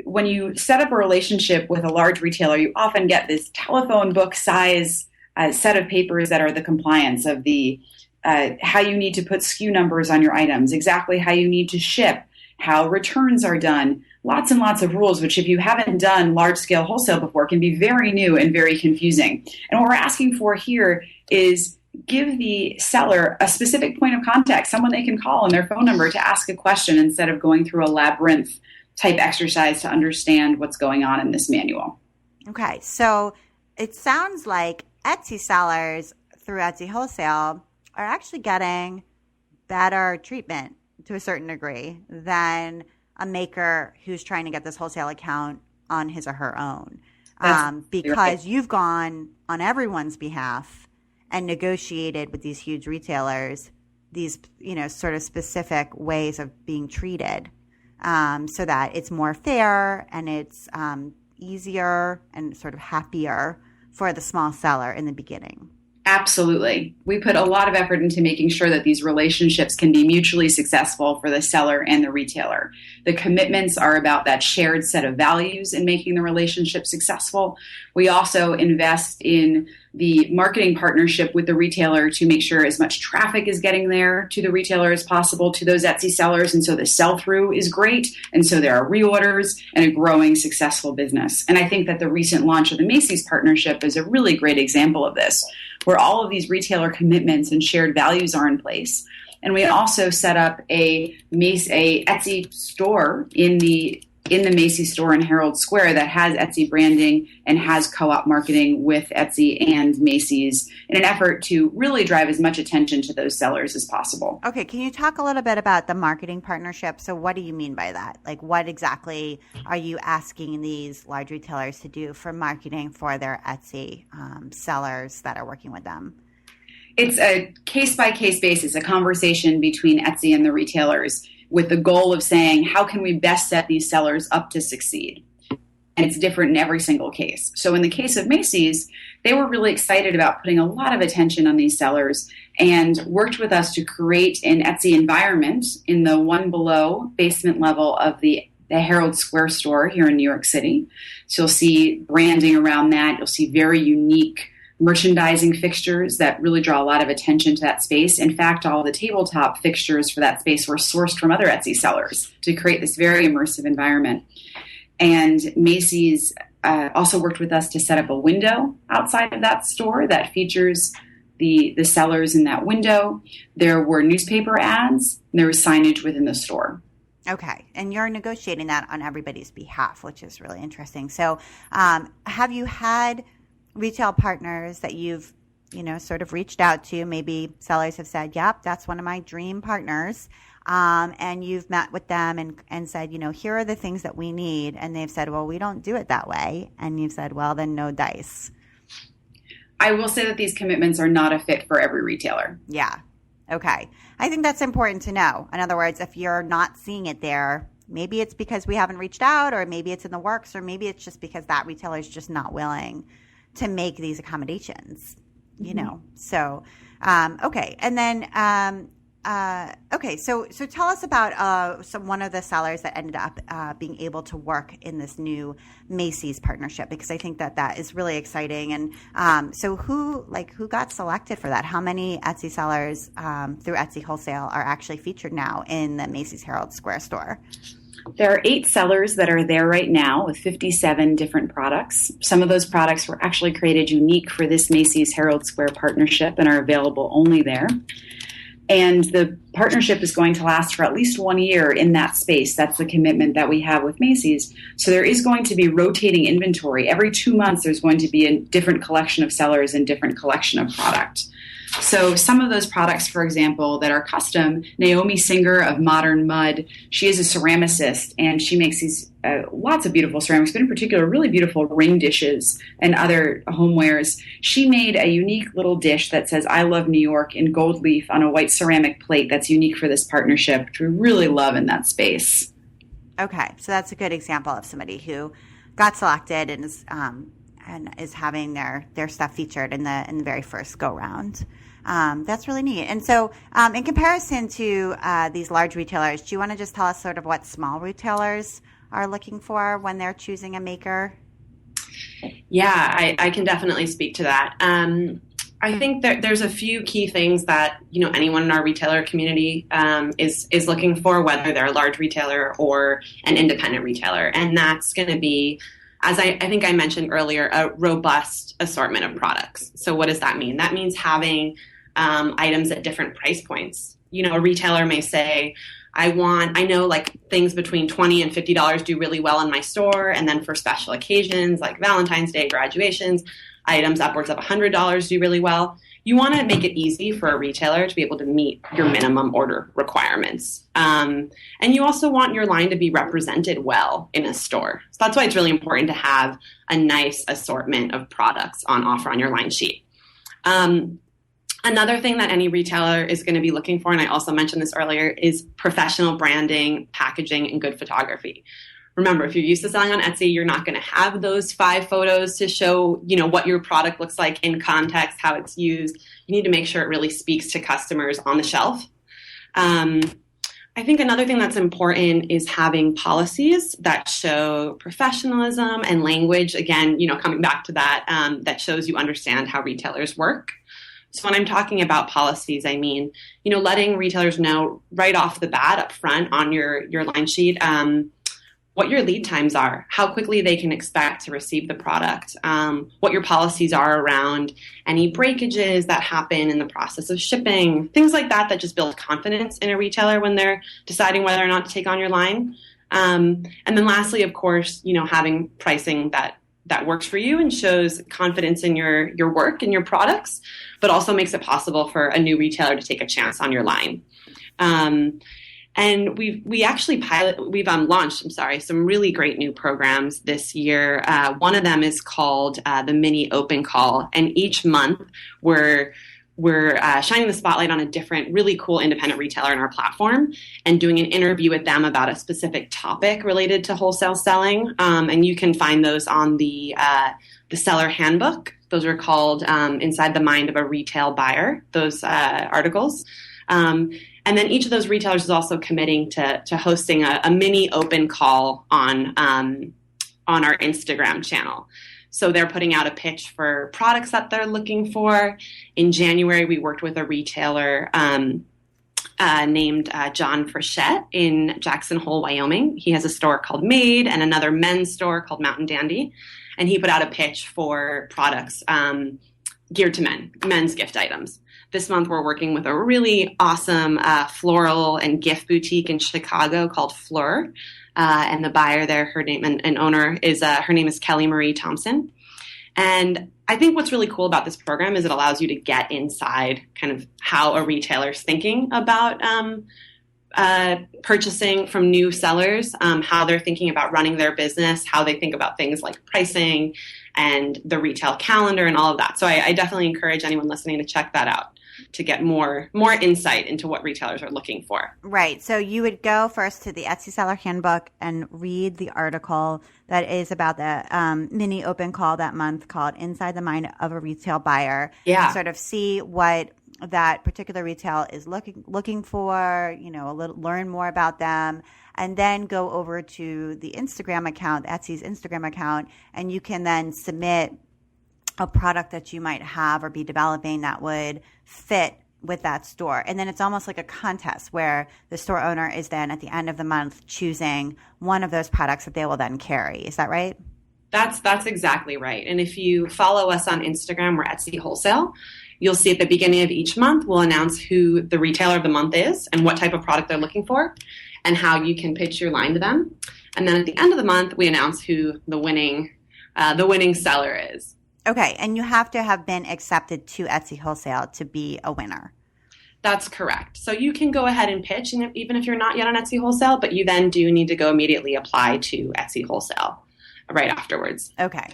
Speaker 2: When you set up a relationship with a large retailer, you often get this telephone book size set of papers that are the compliance of the how you need to put SKU numbers on your items, exactly how you need to ship, how returns are done, lots and lots of rules, which if you haven't done large scale wholesale before can be very new and very confusing. And what we're asking for here is give the seller a specific point of contact, someone they can call on their phone number to ask a question instead of going through a labyrinth type exercise to understand what's going on in this manual.
Speaker 1: Okay, so it sounds like Etsy sellers through Etsy Wholesale are actually getting better treatment to a certain degree than a maker who's trying to get this wholesale account on his or her own. Because you've gone on everyone's behalf and negotiated with these huge retailers these, sort of specific ways of being treated. So that it's more fair and it's easier and sort of happier for the small seller in the beginning.
Speaker 2: Absolutely. We put a lot of effort into making sure that these relationships can be mutually successful for the seller and the retailer. The commitments are about that shared set of values in making the relationship successful. We also invest in the marketing partnership with the retailer to make sure as much traffic is getting there to the retailer as possible to those Etsy sellers. And so the sell-through is great. And so there are reorders and a growing successful business. And I think that the recent launch of the Macy's partnership is a really great example of this, where all of these retailer commitments and shared values are in place. And we also set up a Etsy store in the in the Macy's store in Herald Square that has Etsy branding and has co-op marketing with Etsy and Macy's in an effort to really drive as much attention to those sellers as possible.
Speaker 1: Okay, can you talk a little bit about the marketing partnership? So what do you mean by that? Like, what exactly are you asking these large retailers to do for marketing for their Etsy sellers that are working with them?
Speaker 2: It's a case-by-case basis, a conversation between Etsy and the retailers with the goal of saying, how can we best set these sellers up to succeed? And it's different in every single case. So in the case of Macy's, they were really excited about putting a lot of attention on these sellers and worked with us to create an Etsy environment in the one below basement level of the Herald Square store here in New York City. So you'll see branding around that. You'll see very unique merchandising fixtures that really draw a lot of attention to that space. In fact, all the tabletop fixtures for that space were sourced from other Etsy sellers to create this very immersive environment. And Macy's also worked with us to set up a window outside of that store that features the sellers in that window. There were newspaper ads, and there was signage within the store.
Speaker 1: Okay. And you're negotiating that on everybody's behalf, which is really interesting. So have you had retail partners that you've, sort of reached out to? Maybe sellers have said, yep, that's one of my dream partners. And you've met with them and said, here are the things that we need. And they've said, well, we don't do it that way. And you've said, well, then no dice.
Speaker 2: I will say that these commitments are not a fit for every retailer.
Speaker 1: Yeah. Okay. I think that's important to know. In other words, if you're not seeing it there, maybe it's because we haven't reached out, or maybe it's in the works, or maybe it's just because that retailer is just not willing to make these accommodations, So, okay. And then, okay. So tell us about one of the sellers that ended up being able to work in this new Macy's partnership, because I think that is really exciting. And so who got selected for that? How many Etsy sellers through Etsy Wholesale are actually featured now in the Macy's Herald Square store?
Speaker 2: There are 8 sellers that are there right now with 57 different products. Some of those products were actually created unique for this Macy's Herald Square partnership and are available only there. And the partnership is going to last for at least 1 year in that space. That's the commitment that we have with Macy's. So there is going to be rotating inventory. Every 2 months, there's going to be a different collection of sellers and different collection of product. So some of those products, for example, that are custom, Naomi Singer of Modern Mud, she is a ceramicist, and she makes these lots of beautiful ceramics, but in particular, really beautiful ring dishes and other homewares. She made a unique little dish that says, I love New York, in gold leaf on a white ceramic plate that's unique for this partnership, which we really love in that space.
Speaker 1: Okay, so that's a good example of somebody who got selected and is having their stuff featured in the very first go round. That's really neat. And so in comparison to these large retailers, do you want to just tell us sort of what small retailers are looking for when they're choosing a maker?
Speaker 3: Yeah, I can definitely speak to that. I think that there's a few key things that anyone in our retailer community is looking for, whether they're a large retailer or an independent retailer, and that's going to be, as I think I mentioned earlier, a robust assortment of products. So what does that mean? That means having items at different price points. A retailer may say, I know like things between $20 and $50 do really well in my store. And then for special occasions like Valentine's Day, graduations, items upwards of $100 do really well. You want to make it easy for a retailer to be able to meet your minimum order requirements. And you also want your line to be represented well in a store. So that's why it's really important to have a nice assortment of products on offer on your line sheet. Another thing that any retailer is going to be looking for, and I also mentioned this earlier, is professional branding, packaging, and good photography. Remember, if you're used to selling on Etsy, you're not going to have those 5 photos to show, what your product looks like in context, how it's used. You need to make sure it really speaks to customers on the shelf. I think another thing that's important is having policies that show professionalism and language. Again, coming back to that, that shows you understand how retailers work. So when I'm talking about policies, I mean, letting retailers know right off the bat up front on your line sheet, what your lead times are, how quickly they can expect to receive the product, what your policies are around any breakages that happen in the process of shipping, things like that just build confidence in a retailer when they're deciding whether or not to take on your line. And then lastly, of course, having pricing that works for you and shows confidence in your work and your products, but also makes it possible for a new retailer to take a chance on your line. And we've launched some really great new programs this year. One of them is called the Mini Open Call, and each month we're shining the spotlight on a different really cool independent retailer in our platform and doing an interview with them about a specific topic related to wholesale selling. And you can find those on the seller handbook. Those are called Inside the Mind of a Retail Buyer, those articles. And then each of those retailers is also committing to hosting a mini open call on our Instagram channel. So they're putting out a pitch for products that they're looking for. In January, we worked with a retailer named John Frechette in Jackson Hole, Wyoming. He has a store called Made and another men's store called Mountain Dandy. And he put out a pitch for products geared to men's gift items. This month, we're working with a really awesome floral and gift boutique in Chicago called Fleur. And the buyer there, her name and owner her name is Kelly Marie Thompson. And I think what's really cool about this program is it allows you to get inside kind of how a retailer's thinking about purchasing from new sellers, how they're thinking about running their business, how they think about things like pricing and the retail calendar and all of that. So I definitely encourage anyone listening to check that out to get more insight into what retailers are looking for.
Speaker 1: Right. So you would go first to the Etsy Seller Handbook and read the article that is about the mini open call that month called Inside the Mind of a Retail Buyer.
Speaker 3: Yeah.
Speaker 1: And sort of see what that particular retail is looking for, learn more about them, and then go over to the Instagram account, Etsy's Instagram account, and you can then submit a product that you might have or be developing that would fit with that store. And then it's almost like a contest where the store owner is then at the end of the month choosing one of those products that they will then carry. Is that right?
Speaker 3: That's exactly right. And if you follow us on Instagram, we're Etsy Wholesale. You'll see at the beginning of each month, we'll announce who the retailer of the month is and what type of product they're looking for and how you can pitch your line to them. And then at the end of the month, we announce who the winning seller is.
Speaker 1: Okay, and you have to have been accepted to Etsy Wholesale to be a winner.
Speaker 3: That's correct. So you can go ahead and pitch, and even if you're not yet on Etsy Wholesale, but you then do need to go immediately apply to Etsy Wholesale right afterwards.
Speaker 1: Okay,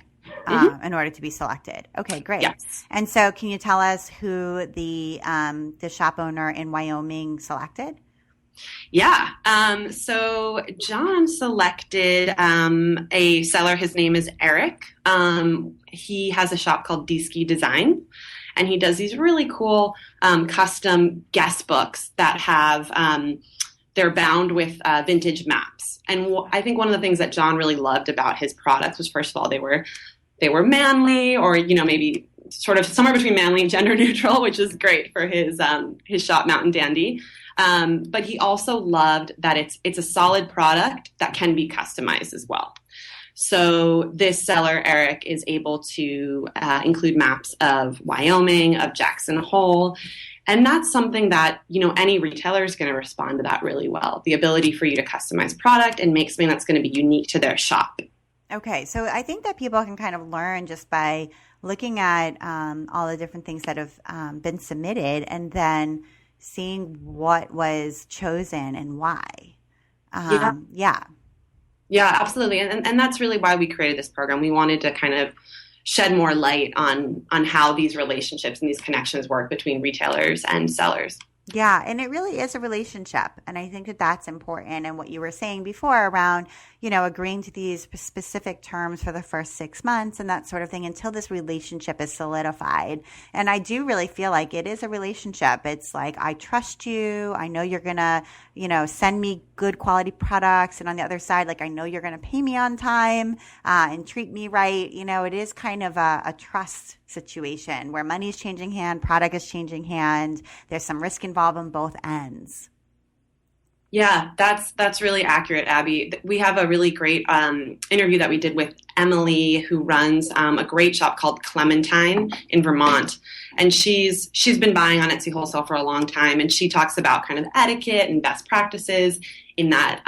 Speaker 1: in order to be selected. Okay, great.
Speaker 3: Yes.
Speaker 1: And so can you tell us who the shop owner in Wyoming selected?
Speaker 3: Yeah. So John selected a seller. His name is Eric. He has a shop called D-Ski Design, and he does these really cool custom guest books that have they're bound with vintage maps. And I think one of the things that John really loved about his products was, first of all, they were manly, or maybe sort of somewhere between manly and gender neutral, which is great for his shop Mountain Dandy. But he also loved that it's a solid product that can be customized as well. So this seller, Eric, is able to include maps of Wyoming, of Jackson Hole. And that's something that, any retailer is going to respond to that really well. The ability for you to customize product and make something that's going to be unique to their shop.
Speaker 1: Okay. So I think that people can kind of learn just by looking at all the different things that have been submitted and then seeing what was chosen and why.
Speaker 3: Yeah, absolutely. And that's really why we created this program. We wanted to kind of shed more light on how these relationships and these connections work between retailers and sellers.
Speaker 1: Yeah, and it really is a relationship. And I think that that's important. And what you were saying before around, agreeing to these specific terms for the first 6 months and that sort of thing until this relationship is solidified. And I do really feel like it is a relationship. It's like, I trust you. I know you're going to, send me good quality products. And on the other side, like, I know you're going to pay me on time and treat me right. It is kind of a trust situation where money is changing hand, product is changing hand. There's some risk involved on both ends.
Speaker 3: Yeah, that's really accurate, Abby. We have a really great interview that we did with Emily, who runs a great shop called Clementine in Vermont, and she's been buying on Etsy Wholesale for a long time, and she talks about kind of etiquette and best practices in that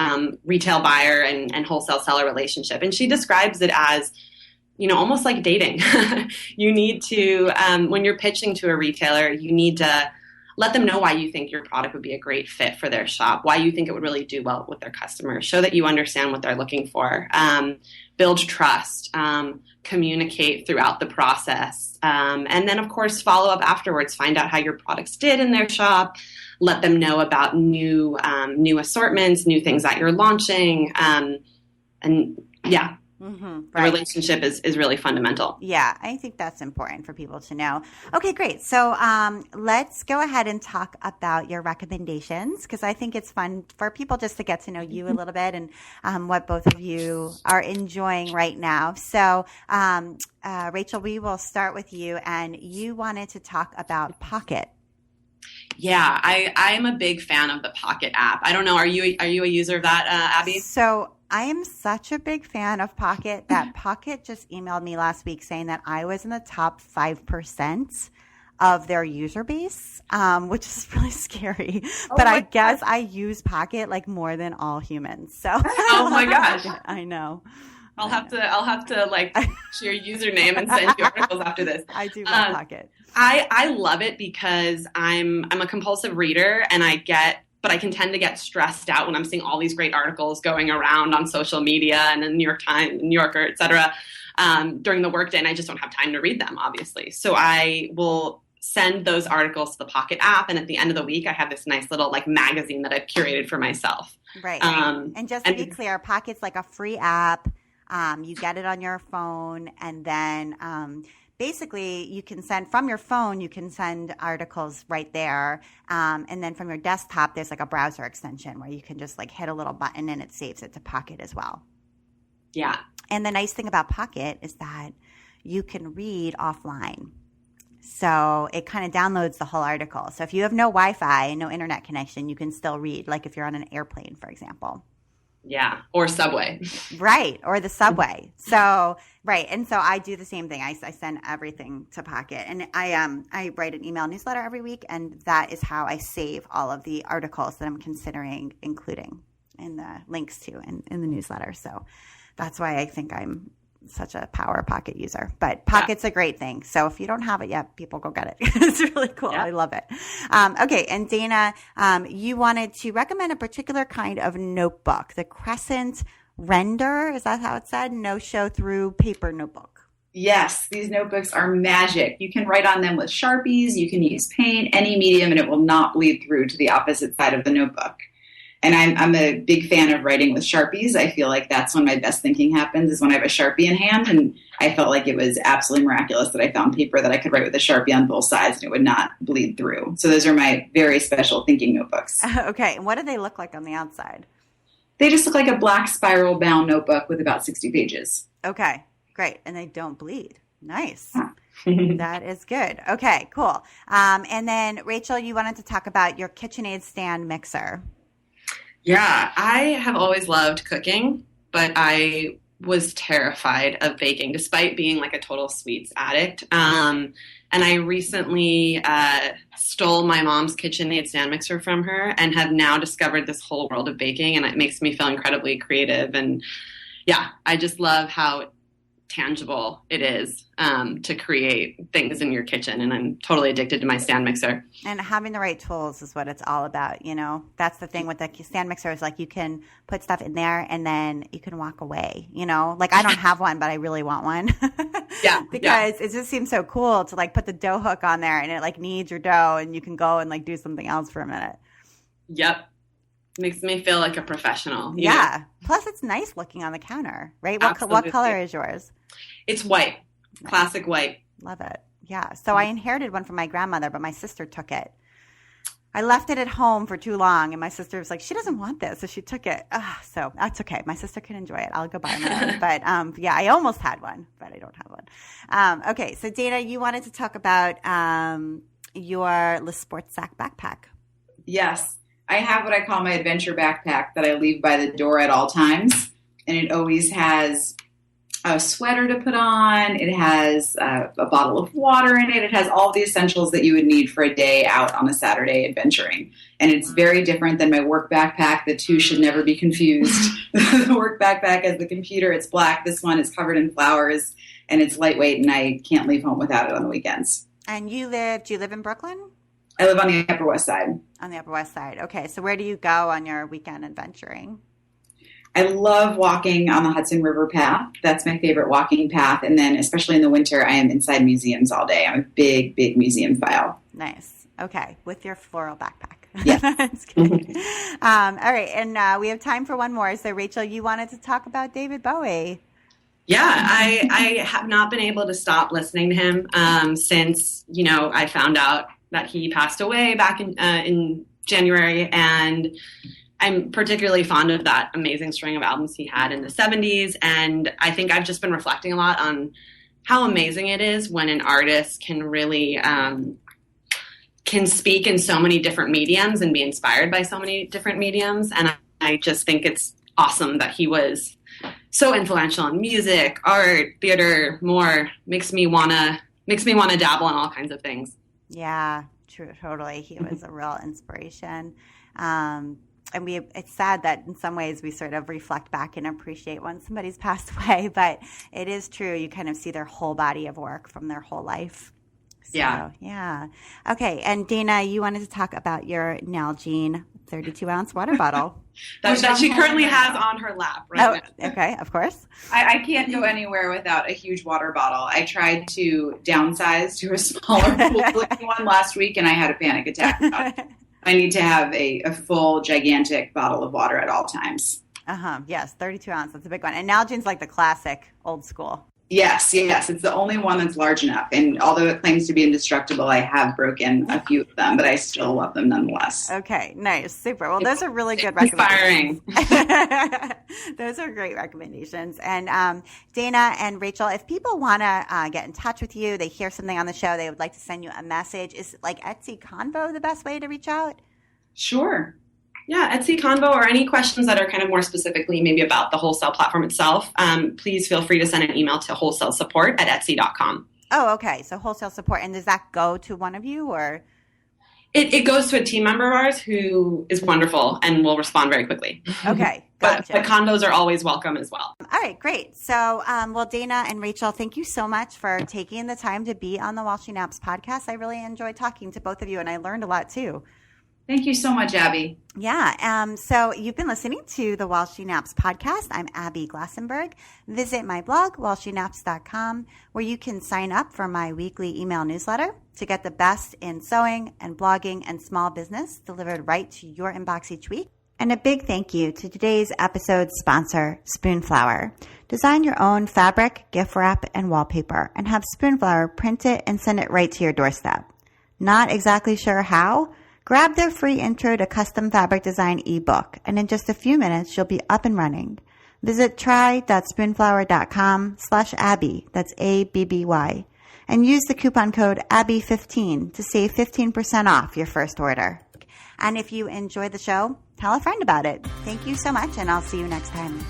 Speaker 3: retail buyer and wholesale seller relationship, and she describes it as, almost like dating. You need to, when you're pitching to a retailer, you need to let them know why you think your product would be a great fit for their shop, why you think it would really do well with their customers. Show that you understand what they're looking for. Build trust, communicate throughout the process. And then, of course, follow up afterwards. Find out how your products did in their shop. Let them know about new assortments, new things that you're launching.
Speaker 1: Mm-hmm,
Speaker 3: the relationship is really fundamental.
Speaker 1: Yeah, I think that's important for people to know. Okay, great. So let's go ahead and talk about your recommendations, because I think it's fun for people just to get to know you a little bit and what both of you are enjoying right now. So Rachel, we will start with you, and you wanted to talk about Pocket.
Speaker 3: Yeah, I'm a big fan of the Pocket app. I don't know, are you a user of that, Abby?
Speaker 1: So I am such a big fan of Pocket that Pocket just emailed me last week saying that I was in the top 5% of their user base, which is really scary. But I guess I use Pocket like more than all humans. So
Speaker 3: oh my gosh,
Speaker 1: I know.
Speaker 3: I'll have to like share your username and send you articles after this.
Speaker 1: I do love Pocket.
Speaker 3: I love it because I'm a compulsive reader, and but I can tend to get stressed out when I'm seeing all these great articles going around on social media and in the New York Times, New Yorker, et cetera, during the workday, and I just don't have time to read them, obviously. So I will send those articles to the Pocket app, and at the end of the week, I have this nice little like magazine that I've curated for myself.
Speaker 1: Right. And just to be clear, Pocket's like a free app. You get it on your phone, and then basically you can send from your phone, you can send articles right there. And then from your desktop, there's like a browser extension where you can just like hit a little button and it saves it to Pocket as well.
Speaker 3: Yeah.
Speaker 1: And the nice thing about Pocket is that you can read offline. So it kind of downloads the whole article. So if you have no Wi-Fi, no internet connection, you can still read, like if you're on an airplane, for example.
Speaker 3: Yeah, or subway.
Speaker 1: Right, or the subway. So, right, and so I do the same thing. I send everything to Pocket, and I write an email newsletter every week, and that is how I save all of the articles that I'm considering including in the links to in the newsletter. So that's why I think I'm such a power Pocket user. But Pocket's a great thing. So if you don't have it yet, people go get it. It's really cool. Yeah. I love it. Okay. And Dana, you wanted to recommend a particular kind of notebook, the Crescent Render. Is that how it said? No show through paper notebook.
Speaker 2: Yes, these notebooks are magic. You can write on them with Sharpies. You can use paint, any medium, and it will not bleed through to the opposite side of the notebook. And I'm a big fan of writing with Sharpies. I feel like that's when my best thinking happens, is when I have a Sharpie in hand. And I felt like it was absolutely miraculous that I found paper that I could write with a Sharpie on both sides and it would not bleed through. So those are my very special thinking notebooks.
Speaker 1: Okay. And what do they look like on the outside?
Speaker 2: They just look like a black spiral bound notebook with about 60 pages.
Speaker 1: Okay. Great. And they don't bleed. Nice. That is good. Okay, cool. And then Rachel, you wanted to talk about your KitchenAid stand mixer.
Speaker 3: Yeah, I have always loved cooking, but I was terrified of baking, despite being like a total sweets addict. And I recently stole my mom's KitchenAid stand mixer from her and have now discovered this whole world of baking, and it makes me feel incredibly creative. And yeah, I just love how tangible it is to create things in your kitchen, and I'm totally addicted to my stand mixer.
Speaker 1: And having the right tools is what it's all about, you know. That's the thing with the stand mixer, is like you can put stuff in there and then you can walk away, you know. Like I don't have one, but I really want one.
Speaker 3: Yeah.
Speaker 1: Because it just seems so cool to like put the dough hook on there and it like kneads your dough and you can go and like do something else for a minute.
Speaker 3: Yep. Makes me feel like a professional.
Speaker 1: Yeah. Plus it's nice looking on the counter, right? What color is yours?
Speaker 3: It's white. Classic white.
Speaker 1: Love it. Yeah. So I inherited one from my grandmother, but my sister took it. I left it at home for too long, and my sister was like, she doesn't want this, so she took it. So that's okay. My sister can enjoy it. I'll go buy my own. But yeah, I almost had one, but I don't have one. Okay. So Dana, you wanted to talk about your Le Sport Sac backpack.
Speaker 2: Yes. I have what I call my adventure backpack that I leave by the door at all times. And it always has a sweater to put on. It has a bottle of water in it. It has all the essentials that you would need for a day out on a Saturday adventuring. And it's very different than my work backpack. The two should never be confused. The work backpack has the computer. It's black. This one is covered in flowers, and it's lightweight, and I can't leave home without it on the weekends.
Speaker 1: And do you live in Brooklyn?
Speaker 2: I live on the Upper West Side.
Speaker 1: On the Upper West Side. Okay. So where do you go on your weekend adventuring?
Speaker 2: I love walking on the Hudson River path. That's my favorite walking path. And then especially in the winter, I am inside museums all day. I'm a big, big museum file.
Speaker 1: Nice. Okay. With your floral backpack.
Speaker 2: Yeah.
Speaker 1: That's good. All right. And we have time for one more. So Rachel, you wanted to talk about David Bowie.
Speaker 3: Yeah, I have not been able to stop listening to him since, I found out that he passed away back in January, and I'm particularly fond of that amazing string of albums he had in the 70s, and I think I've just been reflecting a lot on how amazing it is when an artist can really can speak in so many different mediums and be inspired by so many different mediums, and I just think it's awesome that he was so influential in music, art, theater, more. Makes me wanna dabble in all kinds of things.
Speaker 1: Yeah, true, totally. He was a real inspiration. And it's sad that in some ways we sort of reflect back and appreciate when somebody's passed away, but it is true. You kind of see their whole body of work from their whole life. So, yeah. Okay. And Dana, you wanted to talk about your Nalgene 32-ounce water bottle.
Speaker 3: that she currently has on her lap right now.
Speaker 1: Okay, of course.
Speaker 2: I can't go anywhere without a huge water bottle. I tried to downsize to a smaller one last week, and I had a panic attack. I need to have a full, gigantic bottle of water at all times.
Speaker 1: Yes, 32 ounce. That's a big one. And Nalgene's like the classic, old school.
Speaker 2: Yes. It's the only one that's large enough. And although it claims to be indestructible, I have broken a few of them, but I still love them nonetheless.
Speaker 1: Okay, nice. Super. Well, those are really good recommendations. Those are great recommendations. And Dana and Rachel, if people want to get in touch with you, they hear something on the show, they would like to send you a message, is like Etsy Convo the best way to reach out?
Speaker 2: Sure.
Speaker 3: Yeah, Etsy Convo, or any questions that are kind of more specifically maybe about the wholesale platform itself, please feel free to send an email to wholesalesupport@etsy.com.
Speaker 1: Oh, okay. So wholesale support. And does that go to one of you, or?
Speaker 3: It goes to a team member of ours who is wonderful and will respond very quickly.
Speaker 1: Okay. Gotcha.
Speaker 3: But convos are always welcome as well.
Speaker 1: All right, great. So, well, Dana and Rachel, thank you so much for taking the time to be on the While She Naps podcast. I really enjoyed talking to both of you, and I learned a lot too.
Speaker 2: Thank you so much, Abby.
Speaker 1: Yeah. So you've been listening to the While She Naps podcast. I'm Abby Glassenberg. Visit my blog, whileshenaps.com, where you can sign up for my weekly email newsletter to get the best in sewing and blogging and small business delivered right to your inbox each week. And a big thank you to today's episode sponsor, Spoonflower. Design your own fabric, gift wrap, and wallpaper, and have Spoonflower print it and send it right to your doorstep. Not exactly sure how? Grab their free Intro to Custom Fabric Design ebook, and in just a few minutes, you'll be up and running. Visit try.spoonflower.com/Abby, that's ABBY, and use the coupon code ABBY15 to save 15% off your first order. And if you enjoyed the show, tell a friend about it. Thank you so much, and I'll see you next time.